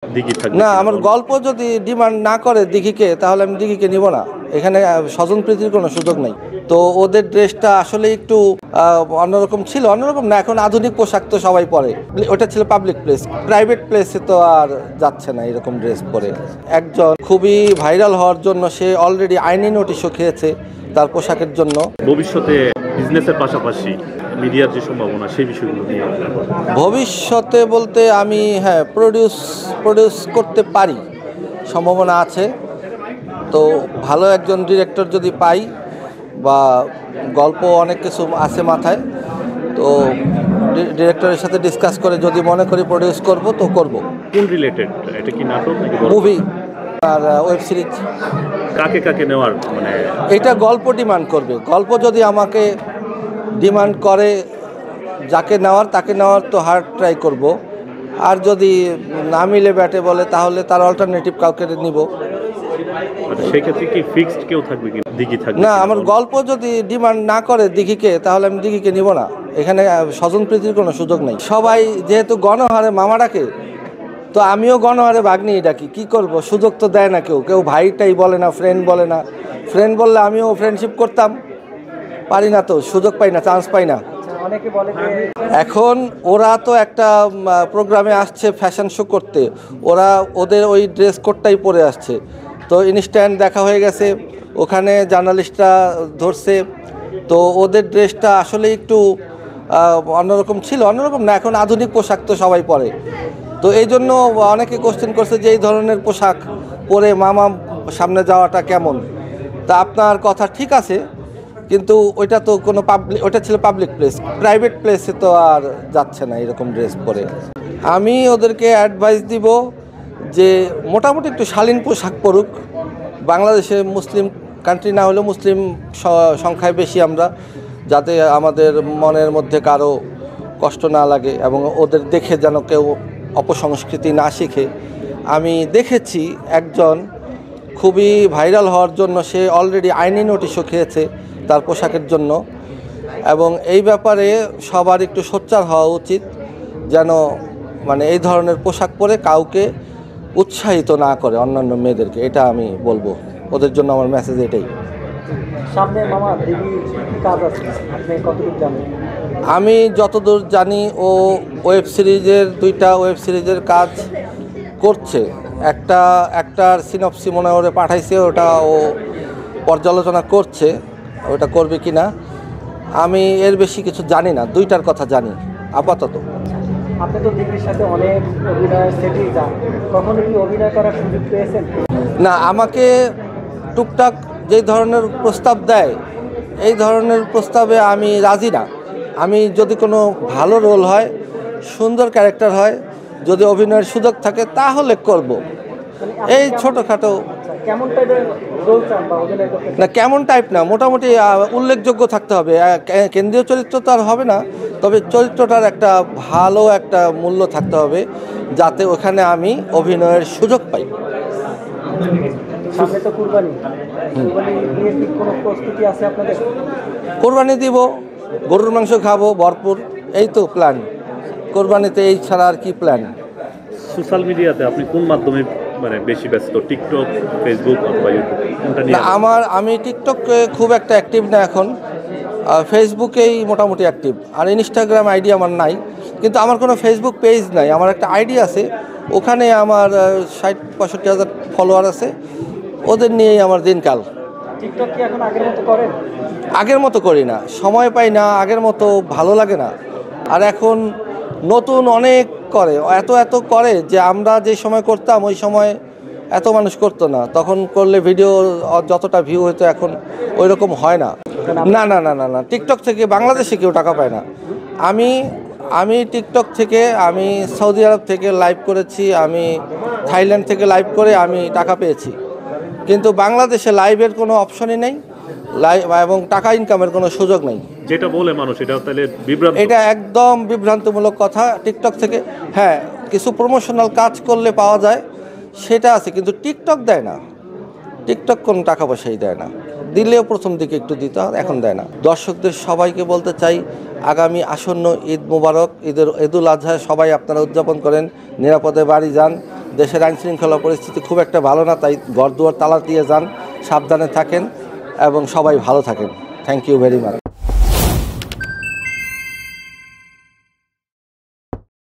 দিঘি থাকবে না, কিনা আমার বলেন? গল্প যদি ডিমান্ড না করে দিঘিকে, তাহলে আমি দিঘিকে নিব না। এখানে স্বজনপ্রীতির কোনো সুযোগ নেই। তো ওদের ড্রেসটা আসলে একটু অন্যরকম ছিল, অন্যরকম না, এখন আধুনিক পোশাক তো সবাই পরে। ওটা ছিল পাবলিক প্লেস, প্রাইভেট প্লেসে তো আর যাচ্ছে না এরকম ড্রেস পরে। একজন খুবই ভাইরাল হওয়ার জন্য সে অলরেডি আইনি নোটিশও খেয়েছে তার পোশাকের জন্য। ভবিষ্যতে বিজনেসের পাশাপাশি মিডিয়ার যে সম্ভাবনা সেই বিষয়গুলো নিয়ে আপনার বলেন। ভবিষ্যতে বলতে আমি প্রডিউস করতে পারি, সম্ভাবনা আছে। তো ভালো একজন ডিরেক্টর যদি পাই, বা গল্প অনেক কিছু আছে মাথায়, তো ডিরেক্টরের সাথে ডিসকাস করে যদি মনে করি প্রডিউস করব তো করব। কোন রিলেটেড, এটা কি নাটক নাকি গল্প? মুভি আর ওয়েব সিরিজ। কাকে কাকে নেওয়ার মানে এটা গল্প ডিমান্ড করবে, গল্প যদি আমাকে ডিমান্ড করে যাকে নেওয়ার তাকে নেওয়ার তো হার্ড ট্রাই করব। আর যদি না মিলে ব্যাটে বলে তাহলে তার অল্টারনেটিভ কাউকে নিব। সেই ক্ষেত্রে কি ফিক্সড কেউ থাকবে কি দিঘি থাকবে না, কিনা আমার বলেন? গল্প যদি ডিমান্ড না করে দিঘিকে, তাহলে আমি দিঘিকে নিব না। এখানে স্বজনপ্রীতির কোনো সুযোগ নেই। সবাই যেহেতু গণহারে মামা ডাকে, তো আমিও গণহারে ভাগ্নিই ডাকি। কি করব, সুযোগ তো দেয় না কেউ, কেউ ভাইটাই বলে না, ফ্রেন্ড বলে না। ফ্রেন্ড বললে আমিও ফ্রেন্ডশিপ করতাম, পারি না, তো সুযোগ পাই না, চান্স পাই না। এখন ওরা তো একটা প্রোগ্রামে আসছে ফ্যাশন শো করতে, ওরা ওদের ওই ড্রেস কোডটাই পরে আসছে। তো ইনস্ট্যান্ট দেখা হয়ে গেছে, ওখানে জার্নালিস্টরা ধরছে। তো ওদের ড্রেসটা আসলে একটু অন্যরকম ছিল, অন্যরকম না, এখন আধুনিক পোশাক তো সবাই পরে। তো এই জন্য অনেকে কোশ্চেন করছে যে এই ধরনের পোশাক পরে মামা সামনে যাওয়াটা কেমন। তা আপনার কথা ঠিক আছে, কিন্তু ওইটা তো কোনো ওইটা ছিল পাবলিক প্লেস, প্রাইভেট প্লেসে তো আর যাচ্ছে না এরকম ড্রেস পরে। আমি ওদেরকে অ্যাডভাইস দিব যে মোটামুটি একটু শালীন পোশাক পরুক। বাংলাদেশে মুসলিম কান্ট্রি না হলেও মুসলিম সংখ্যায় বেশি আমরা, যাতে আমাদের মনের মধ্যে কারো কষ্ট না লাগে এবং ওদের দেখে যেন কেউ অপসংস্কৃতি না শিখে। আমি দেখেছি একজন খুবই ভাইরাল হওয়ার জন্য সে অলরেডি আইনি নোটিশও খেয়েছে তার পোশাকের জন্য। এবং এই ব্যাপারে সবার একটু সোচ্চার হওয়া উচিত, যেন মানে এই ধরনের পোশাক পরে কাউকে উৎসাহিত না করে অন্যান্য মেয়েদেরকে। এটা আমি বলবো, ওদের জন্য আমার মেসেজ এটাই। সামনে মামা দিদি কি কাজ আছে আপনি কতটুকু জানেন? আমি যতদূর জানি ও দুইটা ওয়েব সিরিজের কাজ করছে। একটার সিনপসি মনে ওরে পাঠাইছে, ওটা ও পর্যালোচনা করছে, ওটা করবে কি না আমি এর বেশি কিছু জানি না। দুইটার কথা জানি আপাতত। আপনি তো দিদির সাথে অনেক অভিনয়ের সেটেই যান, কখনো কি অভিনয় করার সুযোগ পেয়েছেন? না, আমাকে টুকটাক যেই ধরনের প্রস্তাব দেয় এই ধরনের প্রস্তাবে আমি রাজি না। আমি যদি কোনো ভালো রোল হয়, সুন্দর ক্যারেক্টার হয়, যদি অভিনয়ের সুযোগ থাকে তাহলে করব। এই ছোটোখাটো কেমন টাইপের রোল চান বা অভিনয় করতে চান? না, কেমন টাইপ না, মোটামুটি উল্লেখযোগ্য থাকতে হবে। কেন্দ্রীয় চরিত্র তো আর হবে না, তবে চরিত্রটার একটা ভালো একটা মূল্য থাকতে হবে, যাতে ওখানে আমি অভিনয়ের সুযোগ পাই। সামনে তো কুরবানি নিয়ে কি কোনো প্রস্তুতি আছে আপনাদের? কোরবানি দিব, গরুর মাংস খাবো ভরপুর, এই তো প্ল্যান। কোরবানিতে এই ছাড়া আর কি প্ল্যান? সোশ্যাল মিডিয়াতে আপনি কোন মাধ্যমে মানে বেশি ব্যস্ত, টিকটক, ফেসবুক অথবা ইউটিউব, কোনটা নিয়ে? না, আমি টিকটকে খুব একটা অ্যাক্টিভ না এখন, ফেসবুকেই মোটামুটি অ্যাক্টিভ। আর ইনস্টাগ্রাম আইডি আমার নাই, কিন্তু আমার কোনো ফেসবুক পেজ নাই। আমার একটা আইডি আছে, ওখানে আমার 60-65 হাজার ফলোয়ার আছে, ওদের নিয়েই আমার দিনকাল। টিকটক কি এখন আগের মতো করেন? আগের মতো করি না, সময় পাই না, আগের মতো ভালো লাগে না। আর এখন নতুন অনেক করে, এত করে যে আমরা যে সময় করতাম ওই সময় এত মানুষ করতো না। তখন করলে ভিডিও যতটা ভিউ হতো এখন ওই রকম হয় না। না না না না না, টিকটক থেকে বাংলাদেশে কেউ টাকা পায় না। আমি টিকটক থেকে, আমি সৌদি আরব থেকে লাইভ করেছি, আমি থাইল্যান্ড থেকে লাইভ করে আমি টাকা পেয়েছি। কিন্তু বাংলাদেশে লাইভের কোনো অপশনই নেই, লাইভ এবং টাকা ইনকামের কোনো সুযোগ নেই। যেটা বলে মানুষ এটা তাহলে বিভ্রান্ত। এটা একদম বিভ্রান্তমূলক কথা। টিকটক থেকে হ্যাঁ কিছু প্রমোশনাল কাজ করলে পাওয়া যায়, সেটা আছে, কিন্তু টিকটক দেয় না। টিকটক কোনো টাকা পয়সাই দেয় না, দিলেও প্রথম দিকে একটু দিত, এখন দেয় না। দর্শকদের সবাইকে বলতে চাই, আগামী আসন্ন ঈদ মুবারক, ঈদুল আজহা সবাই আপনারা উদযাপন করেন, নিরাপদে বাড়ি যান, দেশের আইন শৃঙ্খলা পরিস্থিতি খুব একটা ভালো না, তাই ঘর দুয়ার তালা দিয়ে যান, সাবধানে থাকেন এবং সবাই ভালো থাকেন। Thank you very much.